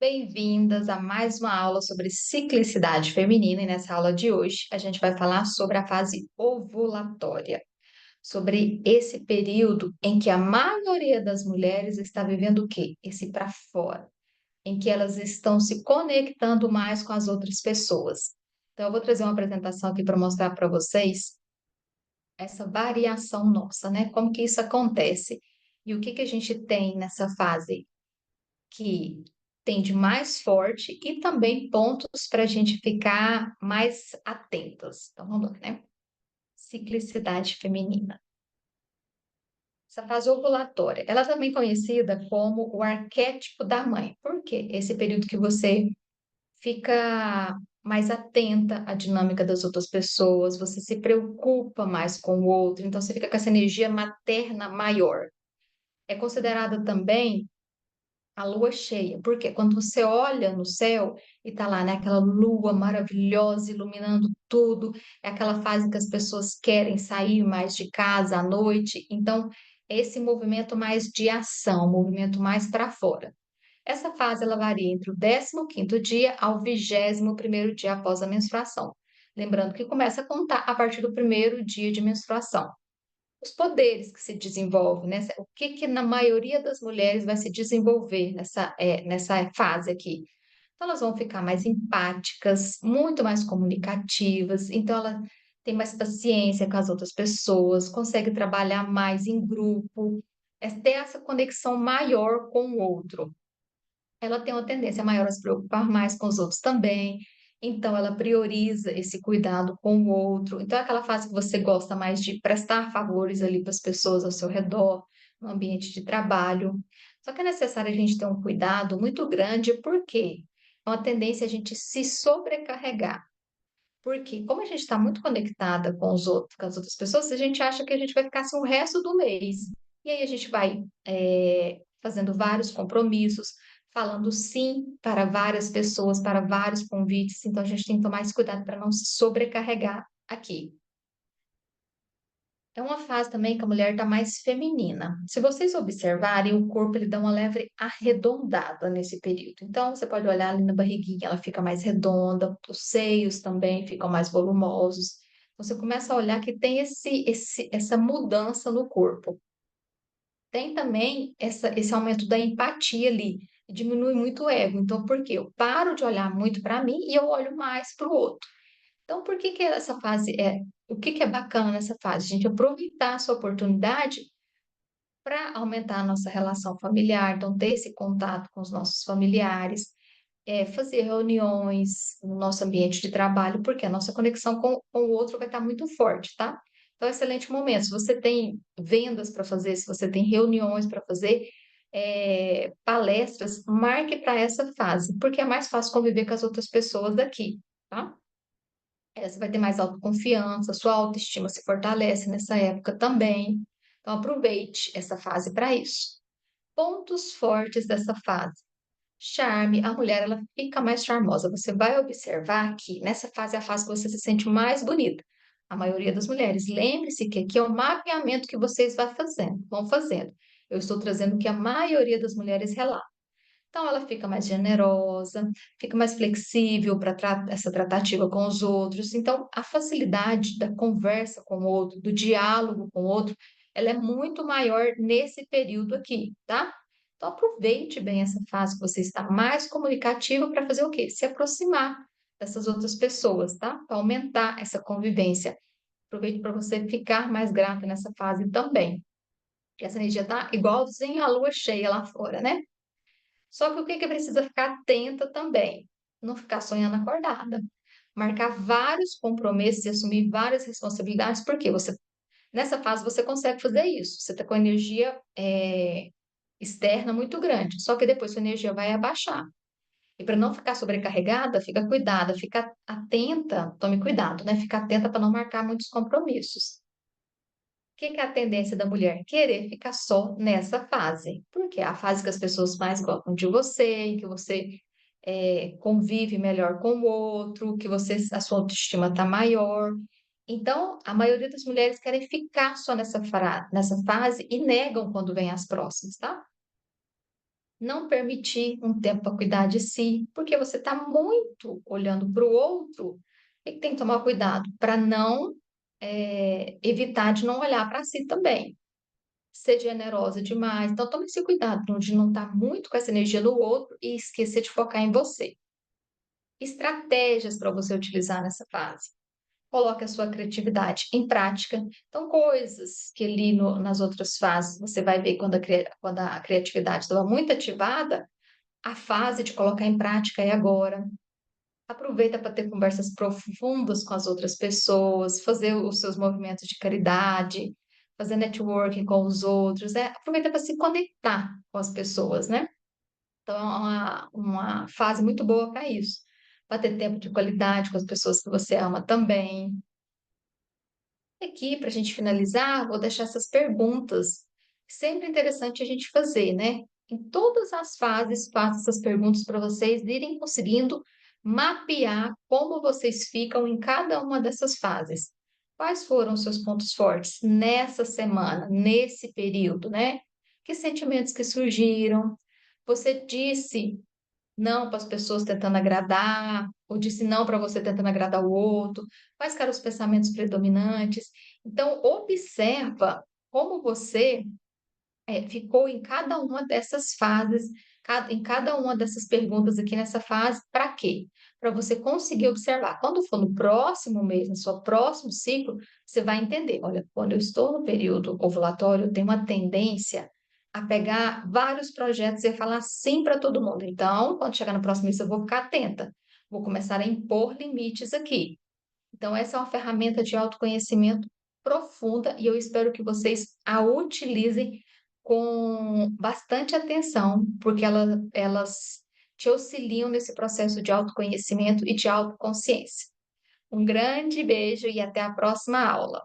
Bem-vindas a mais uma aula sobre ciclicidade feminina e nessa aula de hoje a gente vai falar sobre a fase ovulatória, sobre esse período em que a maioria das mulheres está vivendo o quê? Esse para fora, em que elas estão se conectando mais com as outras pessoas. Então eu vou trazer uma apresentação aqui para mostrar para vocês essa variação nossa, né? Como que isso acontece e o que que a gente tem nessa fase que tende mais forte e também pontos para a gente ficar mais atentas. Então, vamos lá, né? Ciclicidade feminina. Essa fase ovulatória, ela é também conhecida como o arquétipo da mãe. Por quê? Esse período que você fica mais atenta à dinâmica das outras pessoas, você se preocupa mais com o outro, então você fica com essa energia materna maior. É considerada também a lua cheia, porque quando você olha no céu e tá lá, né, aquela lua maravilhosa iluminando tudo, é aquela fase que as pessoas querem sair mais de casa à noite, então esse movimento mais de ação, movimento mais para fora. Essa fase ela varia entre o 15º dia ao 21º dia após a menstruação. Lembrando que começa a contar a partir do primeiro dia de menstruação os poderes que se desenvolvem, né? O que que na maioria das mulheres vai se desenvolver nessa fase aqui? Então, elas vão ficar mais empáticas, muito mais comunicativas, então ela tem mais paciência com as outras pessoas, consegue trabalhar mais em grupo, ter essa conexão maior com o outro. Ela tem uma tendência maior a se preocupar mais com os outros também, então ela prioriza esse cuidado com o outro. Então, é aquela fase que você gosta mais de prestar favores ali para as pessoas ao seu redor, no ambiente de trabalho. Só que é necessário a gente ter um cuidado muito grande, porque é uma tendência a gente se sobrecarregar. Porque, como a gente está muito conectada com os outros, com as outras pessoas, a gente acha que a gente vai ficar assim o resto do mês. E aí a gente vai fazendo vários compromissos, falando sim para várias pessoas, para vários convites. Então a gente tem que tomar esse cuidado para não se sobrecarregar aqui. É uma fase também que a mulher está mais feminina. Se vocês observarem, o corpo ele dá uma leve arredondada nesse período. Então, você pode olhar ali na barriguinha, ela fica mais redonda, os seios também ficam mais volumosos. Você começa a olhar que tem essa mudança no corpo. Tem também esse aumento da empatia ali, diminui muito o ego. Então, por quê? Eu paro de olhar muito para mim e eu olho mais para o outro. Então, por que que essa fase o que que é bacana nessa fase? A gente aproveitar essa oportunidade para aumentar a nossa relação familiar, então ter esse contato com os nossos familiares, fazer reuniões no nosso ambiente de trabalho, porque a nossa conexão com o outro vai estar muito forte, tá? Então, é um excelente momento. Se você tem vendas para fazer, se você tem reuniões para fazer, palestras, marque para essa fase, porque é mais fácil conviver com as outras pessoas daqui, tá? Você vai ter mais autoconfiança, sua autoestima se fortalece nessa época também. Então, aproveite essa fase para isso. Pontos fortes dessa fase. Charme, a mulher ela fica mais charmosa. Você vai observar que nessa fase é a fase que você se sente mais bonita. A maioria das mulheres. Lembre-se que aqui é o mapeamento que vocês vão fazendo. Eu estou trazendo o que a maioria das mulheres relata. Então, ela fica mais generosa, fica mais flexível para essa tratativa com os outros. Então, a facilidade da conversa com o outro, do diálogo com o outro, ela é muito maior nesse período aqui, tá? Então, aproveite bem essa fase que você está mais comunicativa para fazer o quê? Se aproximar dessas outras pessoas, tá? Para aumentar essa convivência. Aproveite para você ficar mais grata nessa fase também. Porque essa energia tá igualzinho a lua cheia lá fora, né? Só que o que que precisa ficar atenta também? Não ficar sonhando acordada. Marcar vários compromissos e assumir várias responsabilidades, porque nessa fase você consegue fazer isso. Você está com energia externa muito grande, só que depois sua energia vai abaixar. E para não ficar sobrecarregada, fica cuidada, fica atenta, tome cuidado, né? Fica atenta para não marcar muitos compromissos. O que que é a tendência da mulher? Querer ficar só nessa fase, porque é a fase que as pessoas mais gostam de você, em que você convive melhor com o outro, que a sua autoestima está maior. Então, a maioria das mulheres querem ficar só nessa fase e negam quando vem as próximas, tá? não permitir um tempo para cuidar de si, porque você está muito olhando para o outro e tem que tomar cuidado para não evitar de não olhar para si também. Ser generosa demais. Então, tome esse cuidado de não estar muito com essa energia no outro e esquecer de focar em você. Estratégias para você utilizar nessa fase. Coloque a sua criatividade em prática. Então, coisas que ali nas outras fases você vai ver quando a criatividade estava muito ativada, a fase de colocar em prática é agora. Aproveita para ter conversas profundas com as outras pessoas, fazer os seus movimentos de caridade, fazer networking com os outros, né? Aproveita para se conectar com as pessoas, né? Então, é uma fase muito boa para isso, para ter tempo de qualidade com as pessoas que você ama também. Aqui, para a gente finalizar, vou deixar essas perguntas. Sempre interessante a gente fazer, né? Em todas as fases, faço essas perguntas para vocês irem conseguindo mapear como vocês ficam em cada uma dessas fases. Quais foram os seus pontos fortes nessa semana, nesse período, né? Que sentimentos que surgiram? Você disse não para as pessoas tentando agradar, ou disse não para você tentando agradar o outro, quais que eram os pensamentos predominantes. Então, observa como você ficou em cada uma dessas fases, em cada uma dessas perguntas aqui nessa fase, para quê? Para você conseguir observar. Quando for no próximo mês, no seu próximo ciclo, você vai entender. Olha, quando eu estou no período ovulatório, eu tenho uma tendência a pegar vários projetos e a falar sim para todo mundo. Então, quando chegar no próximo mês, eu vou ficar atenta. Vou começar a impor limites aqui. Então, essa é uma ferramenta de autoconhecimento profunda e eu espero que vocês a utilizem com bastante atenção, porque elas te auxiliam nesse processo de autoconhecimento e de autoconsciência. Um grande beijo e até a próxima aula.